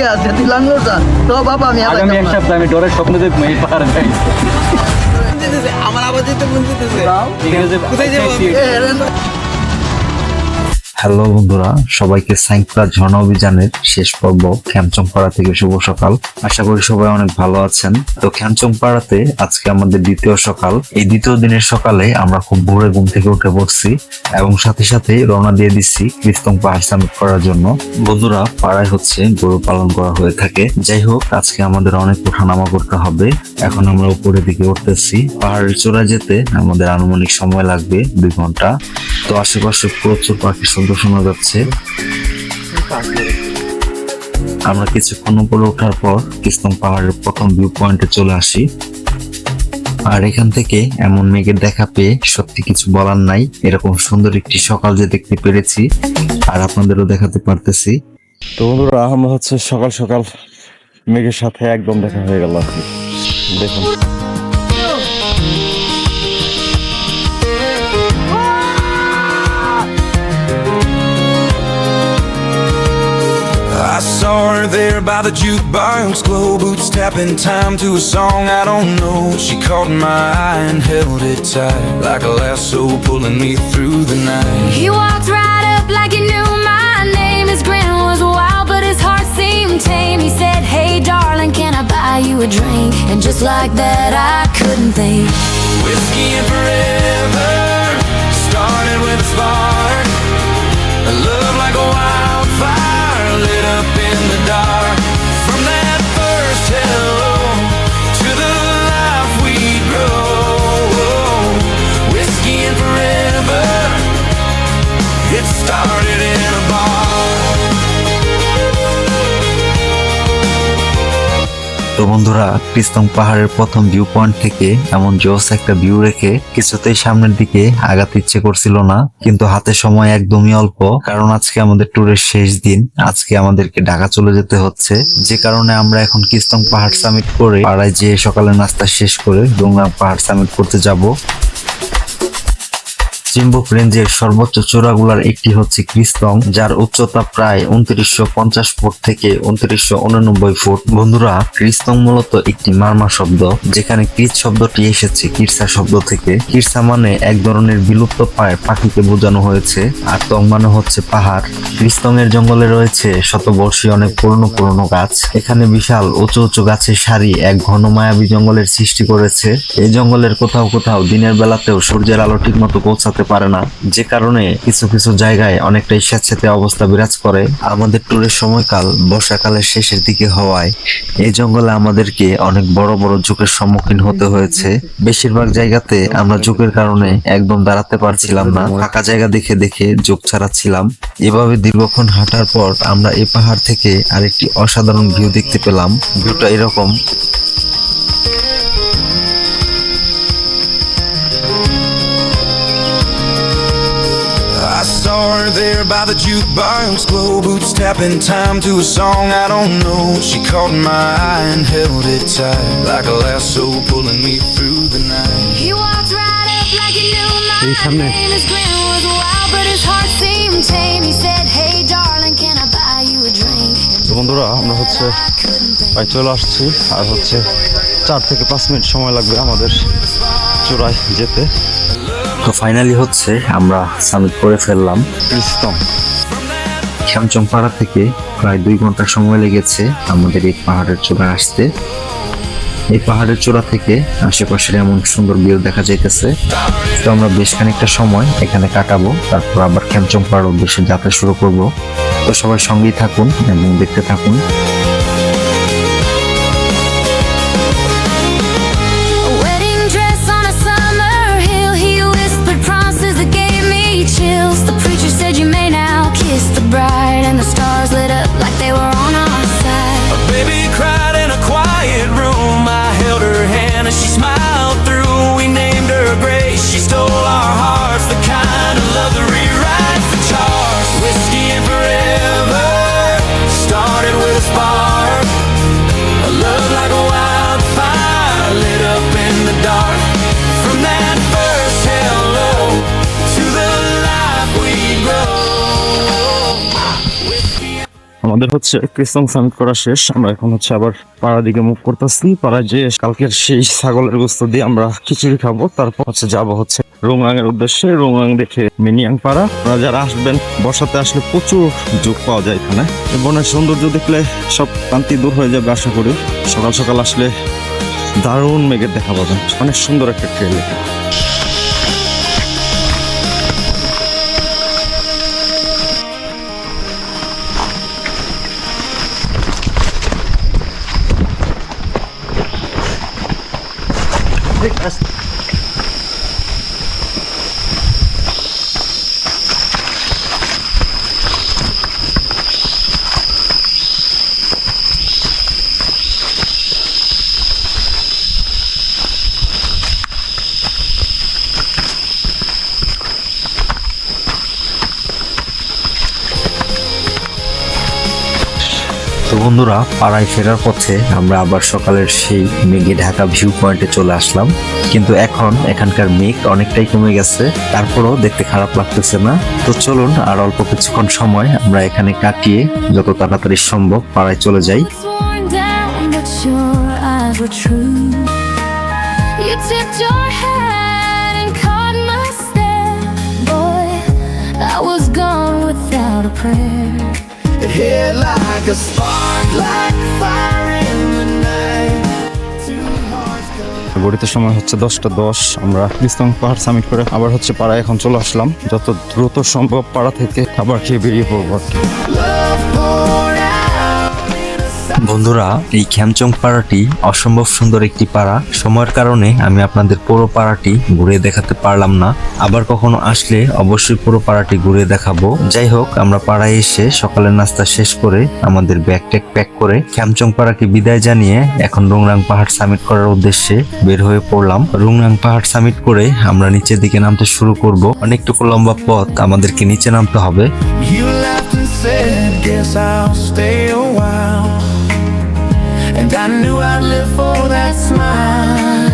কি আছে, তুই লাঙ্গল যা তো বাবা। আমি আগামী এক সপ্তাহ আমি ডরের স্বপ্ন দেখবো এই পাহাড় যাই। আমার আবার যেতে মন যেতেছে। এখানে যে কোথায় যাবো? হ্যালো বন্ধুরা, সবাইকে সাইন্সপ্লাস ঝর্ণা অভিযানের শেষ পর্ব খ্যামচংপাড়া থেকে শুভ সকাল। আশা করি সবাই অনেক ভালো আছেন। তো খ্যামচংপাড়াতে আজকে আমাদের দ্বিতীয় সকাল। এই দ্বিতীয় দিনের সকালে আমরা খুব ভোরে ঘুম থেকে উঠে পড়ছি এবং সাথে সাথে রওনা দিয়ে দিচ্ছি ক্রিস্তং পাহাড় সামিট করার জন্য। বন্ধুরা, পাড়ায় হচ্ছে গরু পালন করা হয়ে থাকে। যাই হোক, আজকে আমাদের অনেক ওঠানামা করতে হবে। এখন আমরা উপরের দিকে উঠতেছি। পাহাড়ের চূড়ায় যেতে আমাদের আনুমানিক সময় লাগবে 2 ঘন্টা। তো আশেপাশে প্রচুর পাখির শব্দ শোনা যাচ্ছে। আমরা কিছুক্ষণ উপরে ওঠার পর ক্রিস্তং পাহাড়ের প্রথম ভিউ পয়েন্টে চলে আসি। আর এখান থেকে এমন মেঘের দেখা পেয়ে সত্যি কিছু বলার নাই। এরকম সুন্দর একটি সকাল যে দেখতে পেরেছি আর আপনাদেরও দেখাতে পারতেছি। তো বন্ধুরা, আমরা হচ্ছে সকাল সকাল মেঘের সাথে একদম দেখা হয়ে গেল। দেখুন, I saw her there by the jukebox, glow boots tapping time to a song I don't know. She caught my eye and held it tight, like a lasso pulling me through the night. He walked right up like he knew my name. His grin was wild, but his heart seemed tame. He said, "Hey darling, can I buy you a drink?" And just like that, I couldn't think. Whiskey and forever started with a spark, a love like a wildfire lit up in the dark. From that first hello to the life we grow, whiskey and forever, it started in a bar. তো বন্ধুরা, ক্রিস্তং পাহাড়ের প্রথম view point থেকে এমন জোস একটা view রেখে কিছুতেই সামনের দিকে আগাতে ইচ্ছে করছিল না, কিন্তু হাতে সময় একদমই অল্প। কারণ আজকে আমাদের ট্যুরের শেষ দিন। আজকে আমাদেরকে ঢাকা চলে যেতে হচ্ছে, যে কারণে আমরা এখন ক্রিস্তং পাহাড় সামিট করে পাড়ায় যেয়ে সকালে নাস্তা শেষ করে ডোংরাং পাহাড় সামিট করতে যাব। চিম্বুক রেঞ্জের সর্বোচ্চ চূড়াগুলার একটি হচ্ছে ক্রিস্তং, যার উচ্চতা প্রায় 2950 ফুট থেকে 2989 ফুট। বন্ধুরা, ক্রিস্তং মূলত একটি মারমা শব্দ, যেখানে ক্রিস শব্দটি এসেছে কিরসা শব্দ থেকে। কিরসা মানে এক ধরনের বিলুপ্ত প্রায় পাখিকে বোঝানো হয়েছে, আর তং মানে হচ্ছে পাহাড়। ক্রিস্তং এর জঙ্গলে রয়েছে শতবর্ষীয় অনেক পুরনো পুরনো গাছ। এখানে বিশাল উঁচু উঁচু গাছের সারি এক ঘন মায়াবী জঙ্গলের সৃষ্টি করেছে। এই জঙ্গলের কোথাও কোথাও দিনের বেলাতেও সূর্যের আলো ঠিক মতো পৌঁছাতে পারে না, যে কারণে কিছু কিছু জায়গায় অনেকটাই স্যাঁতস্যাঁতে অবস্থা বিরাজ করে। আমাদের ট্যুরের সময়কাল বর্ষাকালের শেষের দিকে হওয়ায় এই জঙ্গলে আমাদেরকে অনেক বড় বড় ঝোঁকের সম্মুখীন হতে হয়েছে। বেশিরভাগ জায়গাতে আমরা ঝোঁকের কারণে একদম দাঁড়াতে পারছিলাম না, ফাঁকা জায়গা দেখে দেখে ঝোঁক ছাড়াচ্ছিলাম। এভাবে দীর্ঘক্ষণ হাঁটার পর আমরা এই পাহাড় থেকে আরেকটি অসাধারণ ভিউ দেখতে পেলাম। ভিউটা এরকম। I saw her there by the jukebox, glow boots tapping time to a song I don't know. She caught my eye and held it tight, like a lasso pulling me through the night. He walked right up like he knew my name. His grin was wild, but his heart seemed tame. He said, "Hey darling, can I buy you a drink?" তো বন্ধুরা, আমরা হচ্ছে প্রায় চলে আসছি। আর হচ্ছে 4 থেকে 5 minute সময় লাগবে আমাদের চূড়ায় যেতে। তো ফাইনালি হচ্ছে আমরা সামিট করে ফেললাম ক্রিস্তং। খ্যামচংপাড়া থেকে প্রায় 2 ঘন্টা সময় লেগেছে আমাদের এই পাহাড়ের চূড়ায় আসতে। এই পাহাড়ের চূড়া থেকে আশেপাশের এমন সুন্দর ভিউ দেখা যাইতেছে। তো আমরা বেশ খানিকটা সময় এখানে কাটাবো, তারপর আবার খ্যামচংপাড়ার উদ্দেশ্যে যাত্রা শুরু করব। তো সবাই সঙ্গেই থাকুন এবং দেখতে থাকুন। A wedding dress on a summer hill. He whispered promises that gave me chills. The preacher said you may now kiss the bride, and the stars lit up like they were on our side. A baby cried in a quiet room. I held her hand and she smiled through. We named her Grace. She stole our hearts, the kind of love that rewrites the charts. Whiskey and forever started with a spark. আমাদের হচ্ছে ক্রিস্তং summit করা শেষ। আমরা এখন হচ্ছে আবার পাড়ার দিকে মুভ করতেছি। পাড়ায় যে কালকের সেই ছাগলের গোস্ত দিয়ে আমরা খিচুড়ি খাবো, তারপর হচ্ছে যাবো হচ্ছে রোংরাঙের উদ্দেশ্যে। রোংরাং দেখে মিনিয়াং পাড়া। আপনারা যারা আসবেন বর্ষাতে আসলে প্রচুর যোগ পাওয়া যায় এখানে। বনের সৌন্দর্য দেখলে সব ক্লান্তি দূর হয়ে যাবে আশা করি। সকাল সকাল আসলে দারুণ মেঘের দেখা পাবেন। অনেক সুন্দর একটা ট্রেল এটা। তো বন্ধুরা, পাড়ায় ফেরার পথে আমরা আবার সকালের সেই মেঘে ঢাকা ভিউ পয়েন্টে চলে আসলাম। কিন্তু এখন এখানকার মেঘ অনেকটাই কমে গেছে, তারপরও দেখতে খারাপ লাগতেছে না। তো চলুন আর অল্প কিছুক্ষণ সময় আমরা এখানে কাটিয়ে যত তাড়াতাড়ি সম্ভব পাড়ায় চলে যাই। Sworn down, but your eyes were true. You tipped your head and caught my stare. Boy, I was gone without a prayer. It hit like a spark, like fire in the night. Two hearts collide. গড়িতে সময় হচ্ছে 10:10। আমরা ক্রিস্তং পাহাড় summit করে আবার হচ্ছে পাড়ায় এখন চলে আসলাম। যত দ্রুত সম্ভব পাড়া থেকে খাবার খেয়ে বেরিয়ে পড়বো আর কি। Love poured out in a বন্ধুরা, এই খ্যামচং পাড়াটি অসম্ভব সুন্দর একটি পাড়া। সময়ের কারণে আমি আপনাদের পুরো পাড়াটি ঘুরে দেখাতে পারলাম না। আবার কখনো আসলে অবশ্যই পুরো পাড়াটি ঘুরে দেখাবো। যাই হোক, আমরা পাড়ায় এসে সকালের নাস্তা শেষ করে আমাদের ব্যাগ ট্যাগ প্যাক করে খ্যামচং পাড়াকে বিদায় জানিয়ে এখন রোংরাং পাহাড় সামিট করার উদ্দেশ্যে বের হয়ে পড়লাম। রোংরাং পাহাড় সামিট করে আমরা নিচের দিকে নামতে শুরু করব। অনেকটুকু লম্বা পথ আমাদেরকে নিচে নামতে হবে। You laughed and said, guess I'll stay a while. And I knew I'd live for that smile.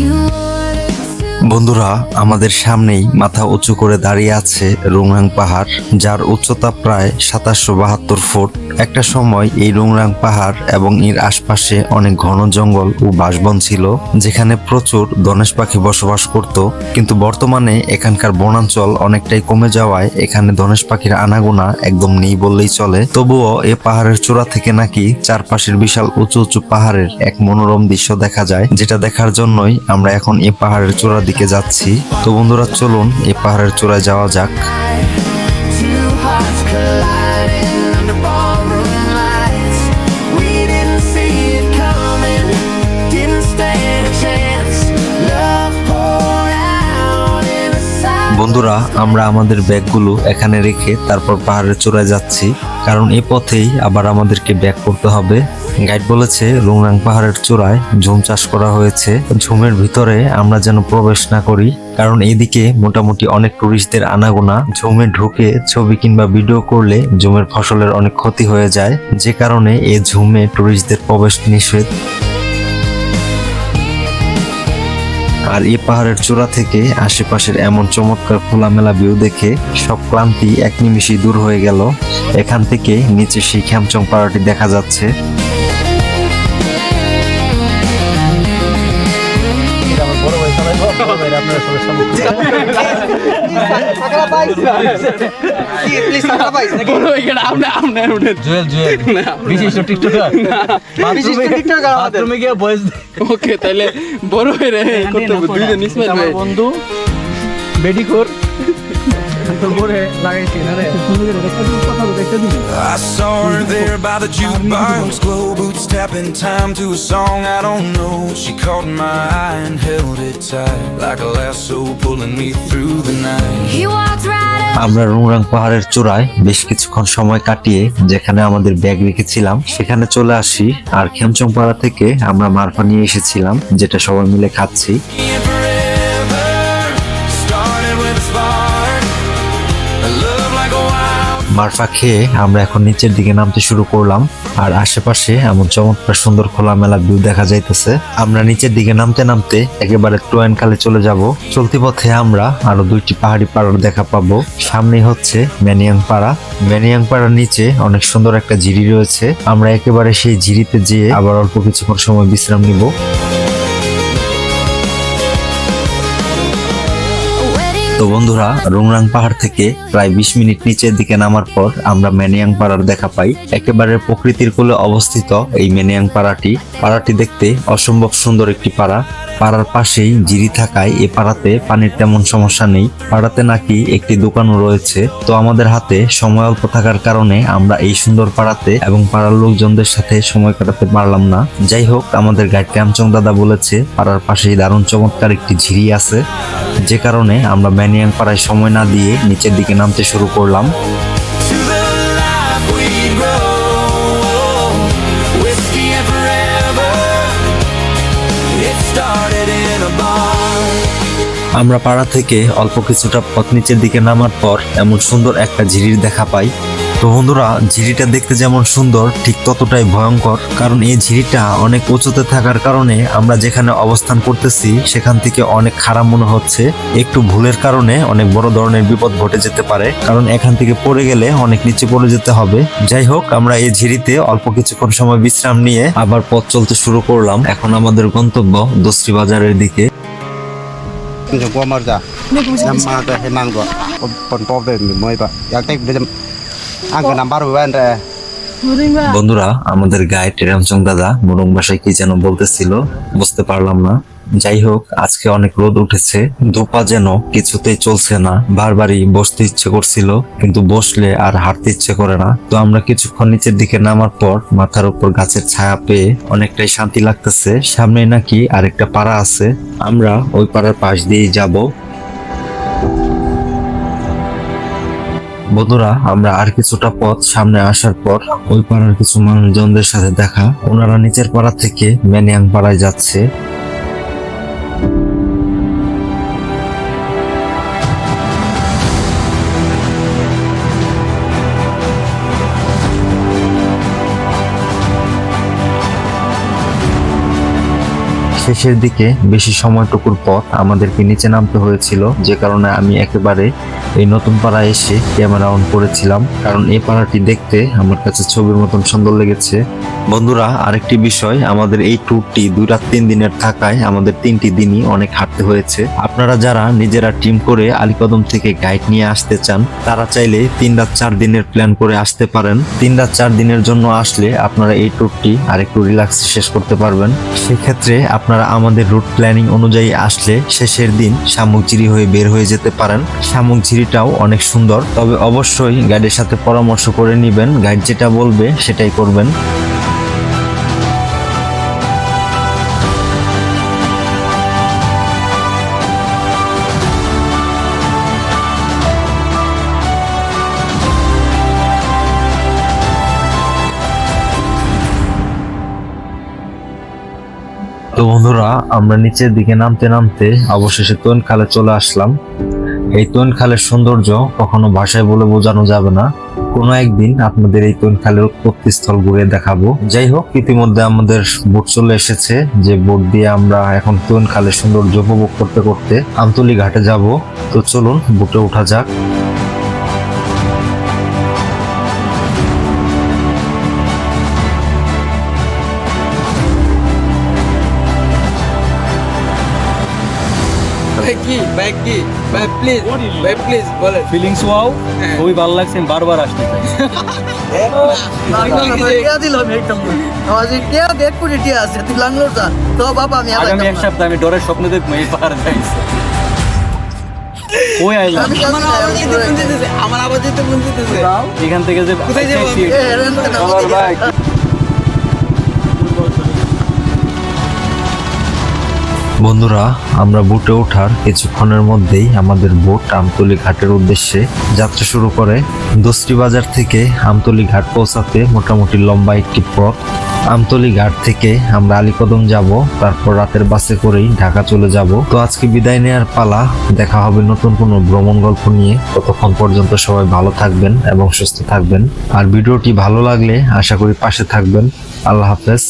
You wanted to বন্ধুরা, আমাদের সামনেই মাথা উঁচু করে দাঁড়িয়ে আছে রোংরাং পাহাড়, যার উচ্চতা প্রায় 2772 ফুট। একটা সময় এই রোংরাং পাহাড় এবং এর আশপাশে অনেক ঘন জঙ্গল ও বাসবন ছিল, যেখানে প্রচুর ধনেশ পাখি বসবাস করত। কিন্তু বর্তমানে এখানকার বনাঞ্চল অনেকটাই কমে যাওয়ায় এখানে ধনেশ পাখির আনাগোনা একদম নেই বললেই চলে। তবুও এ পাহাড়ের চূড়া থেকে নাকি চারপাশের বিশাল উঁচু উঁচু পাহাড়ের এক মনোরম দৃশ্য দেখা যায়, যেটা দেখার জন্যই আমরা এখন এই পাহাড়ের চূড়ার দিকে যাচ্ছি। তো বন্ধুরা, চলুন এই পাহাড়ের চূড়ায় যাওয়া যাক। Two hearts colliding under ballroom lights. We didn't see it coming, didn't stand a chance. Love poured out in a silence. বন্ধুরা, আমরা আমাদের ব্যাগগুলো এখানে রেখে তারপর পাহাড়ের চূড়ায় যাচ্ছি, কারণ এই পথেই আবার আমাদেরকে ব্যাক করতে হবে। গাইড বলেছে রোংরাং পাহাড়ের চূড়ায় ঝুম চাষ করা হয়েছে। ঝুমের ভিতরে আমরা যেন প্রবেশ না করি, কারণ এইদিকে মোটামুটি অনেক টুরিস্টদের আনাগোনা। ঝুমে ঢুকে ছবি কিংবা ভিডিও করলে ঝুমের ফসলের অনেক ক্ষতি হয়ে যায়, যে কারণে এই ঝুমে টুরিস্টদের প্রবেশ নিষেধ। আর এই পাহাড়ের চূড়া থেকে আশেপাশের এমন চমৎকার খোলামেলা ভিউ দেখে সব ক্লান্তি এক নিমিষেই দূর হয়ে গেল। এখান থেকে নিচে সেই খ্যামচং পাহাড়টি দেখা যাচ্ছে। ওকে, তাহলে বড় হয়ে রে করতে হবে দুইজন ইসমাইল ভাই বন্ধু বেডি কর I saw her there by the jukebox, glow boots tapping time to a song I don't know. She caught my eye and held it tight like a lasso pulling me through the night. He walked right up. আমরা রোংরাং পাহাড়ের চূড়ায় বেশ কিছুক্ষণ সময় কাটিয়ে যেখানে আমাদের bag রেখেছিলাম সেখানে চলে আসি। আর খ্যামচং পাহাড় থেকে আমরা মারফা নিয়ে এসেছিলাম, যেটা সবাই মিলে খাচ্ছি। And forever started with a spark, a love like a wildfire. মারফা খেয়ে আমরা এখন নিচের দিকে নামতে শুরু করলাম। আর আশেপাশে এমন চমৎকার সুন্দর খোলামেলা ভিউ দেখা যাইতেছে। আমরা নিচের দিকে নামতে নামতে একেবারে টোয়েন খালে চলে যাব। চলতি পথে আমরা আরো 2টি পাহাড়ি পাড়ার দেখা পাবো। সামনে হচ্ছে ম্যানিয়াং পাড়া। ম্যানিয়াং পাড়ার নিচে অনেক সুন্দর একটা ঝিরি রয়েছে। আমরা একেবারে সেই ঝিরিতে যেয়ে আবার অল্প কিছুক্ষণ সময় বিশ্রাম নিব। তো বন্ধুরা, রুংরাং পাহাড় থেকে প্রায় 20 মিনিট নিচের দিকে নামার পর আমরা ম্যানিয়াং পাড়ার দেখা পাই। একেবারে প্রকৃতির কোলে অবস্থিত এই ম্যানিয়াং পাড়াটি দেখতে অসম্ভব সুন্দর একটি পাড়া। পাড়ার পাশেই ঝিরি থাকায় এ পাড়াতে পানির তেমন সমস্যা নেই। পাড়াতে নাকি একটি দোকানও রয়েছে। তো আমাদের হাতে সময় অল্প থাকার কারণে আমরা এই সুন্দর পাড়াতে এবং পাড়ার লোকজনদের সাথে সময় কাটাতে পারলাম না। যাই হোক, আমাদের গাইড কাঞ্চন দাদা বলেছে পাড়ার পাশেই দারুণ চমৎকার একটি ঝিরি আছে, যে কারণে আমরা ম্যানিয়াং পাড়ায় সময় না দিয়ে নিচের দিকে নামতে শুরু করলাম। To the life we grow, whiskey and forever. It started in a bar. আমরা পাড়া থেকে অল্প কিছুটা পথ নিচের দিকে নামার পর এমন সুন্দর একটা ঝিরির দেখা পাই। তো বন্ধুরা, ঝিরিটা দেখতে যেমন সুন্দর ঠিক ততটাই ভয়ঙ্কর, কারণ এই ঝিরিটা অনেক উঁচুতে থাকার কারণে আমরা যেখানে অবস্থান করতেছি সেখান থেকে অনেক খারাপ মনে হচ্ছে। একটু ভুলের কারণে অনেক বড় ধরনের বিপদ ঘটে যেতে পারে, কারণ এখান থেকে পড়ে গেলে অনেক নিচে পড়ে যেতে হবে। যাই হোক, আমরা এই ঝিরিতে অল্প কিছুক্ষণ সময় বিশ্রাম নিয়ে আবার পথ চলতে শুরু করলাম। এখন আমাদের গন্তব্য দোসরি বাজারের দিকে। Chúng qua mở ra, năm mà cái hay mang qua, còn to về mình mới vậy. Yang tết bây giờ ăn cái năm ba rồi anh ra. বন্ধুরা, আমাদের গাইড রামচন্দ্র দাদা মুরং ভাষায় কি যেন বলতেছিল, বুঝতে পারলাম না। যাই হোক, আজকে অনেক রোদ উঠেছে, দুপা যেন কিছুতেই চলছে না। বারবারই বসতে ইচ্ছে করছিল, কিন্তু বসলে আর হাঁটতে ইচ্ছে করে না। তো আমরা কিছুক্ষণ নিচের দিকে নামার পর মাথার উপর গাছের ছায়া পেয়ে অনেকটাই শান্তি লাগতেছে। সামনে নাকি আরেকটা পাড়া আছে, আমরা ওই পাড়ার পাশ দিয়েই যাব। বন্ধুরা, আমরা আর কিছুটা পথ সামনে আসার পর ওই পাড়ার কিছু মানুষজনদের সাথে দেখা। ওনারা নিচের পাড়া থেকে ম্যানিয়াং পাড়ায় যাচ্ছে। শেষের দিকে বেশি সময়টুকুর পথ আমাদেরকে নিচে নামতে হয়েছিল, যে কারণে আমি একেবারে এই নতুন পাড়ায় এসে ক্যামেরা অন করেছিলাম, কারণ এই পাড়াটি দেখতে আমার কাছে ছবির মতন সুন্দর লেগেছে। বন্ধুরা, আরেকটি বিষয়, আমাদের এই ট্যুরটি 2 রাত 3 দিনের থাকায় আমাদের 3টি দিনই অনেক হাঁটতে হয়েছে। আপনারা যারা নিজেরা টিম করে আলীকদম থেকে গাইড নিয়ে আসতে চান, তারা চাইলে 3 রাত 4 দিনের প্ল্যান করে আসতে পারেন। 3 রাত 4 দিনের জন্য আসলে আপনারা এই ট্যুরটি আরেকটু রিল্যাক্সে শেষ করতে পারবেন। সেক্ষেত্রে আপনারা আমাদের রুট প্ল্যানিং অনুযায়ী আসলে শেষের দিন শামুকঝিরি হয়ে বের হয়ে যেতে পারেন। শামুকঝিরিটাও অনেক সুন্দর, তবে অবশ্যই গাইডের সাথে পরামর্শ করে নেবেন। গাইড যেটা বলবে সেটাই করবেন। তো বন্ধুরা, আমরা নিচের দিকে নামতে নামতে অবশেষে তোন খালে চলে আসলাম। এই তোন খালের সৌন্দর্য কখনো ভাষায় বলে বোঝানো যাবে না। কোনো একদিন আপনাদের এই তোন খালের উৎপত্তি স্থল ঘুরে দেখাবো। যাই হোক, ইতিমধ্যে আমাদের বোট চলে এসেছে, যে বোট দিয়ে আমরা এখন তোন খালের সৌন্দর্য উপভোগ করতে করতে আমতলী ঘাটে যাব। তো চলুন বোটে ওঠা যাক। ভাই প্লিজ বলেন। ফিলিংস ওয়াও, খুবই ভালো লাগছে, আমি বারবার আসতে চাই। আগামী 1 সপ্তাহ আমি ডরের স্বপ্ন দেখবো এই পাহাড় যাইছে। ওই আইলাম আমার আবার যেতে মন যেতেছে। এখান থেকে যে কোথায় যাবো? আমার ভাই বন্ধুরা, আমরা বোটে ওঠার কিছুক্ষণের মধ্যেই আমাদের বোট আমতলী ঘাটের উদ্দেশ্যে যাত্রা শুরু করে। দোস্তি বাজার থেকে আমতলী ঘাট পৌঁছাতে মোটামুটি লম্বা একটি পথ। আমতলী ঘাট থেকে আমরা আলীকদম যাব, তারপর রাতের বাসে করেই ঢাকা চলে যাব। তো আজকে বিদায় নেওয়ার পালা। দেখা হবে নতুন কোনো ভ্রমণ গল্প নিয়ে। ততক্ষণ পর্যন্ত সবাই ভালো থাকবেন এবং সুস্থ থাকবেন। আর ভিডিওটি ভালো লাগলে আশা করি পাশে থাকবেন। আল্লাহ হাফেজ।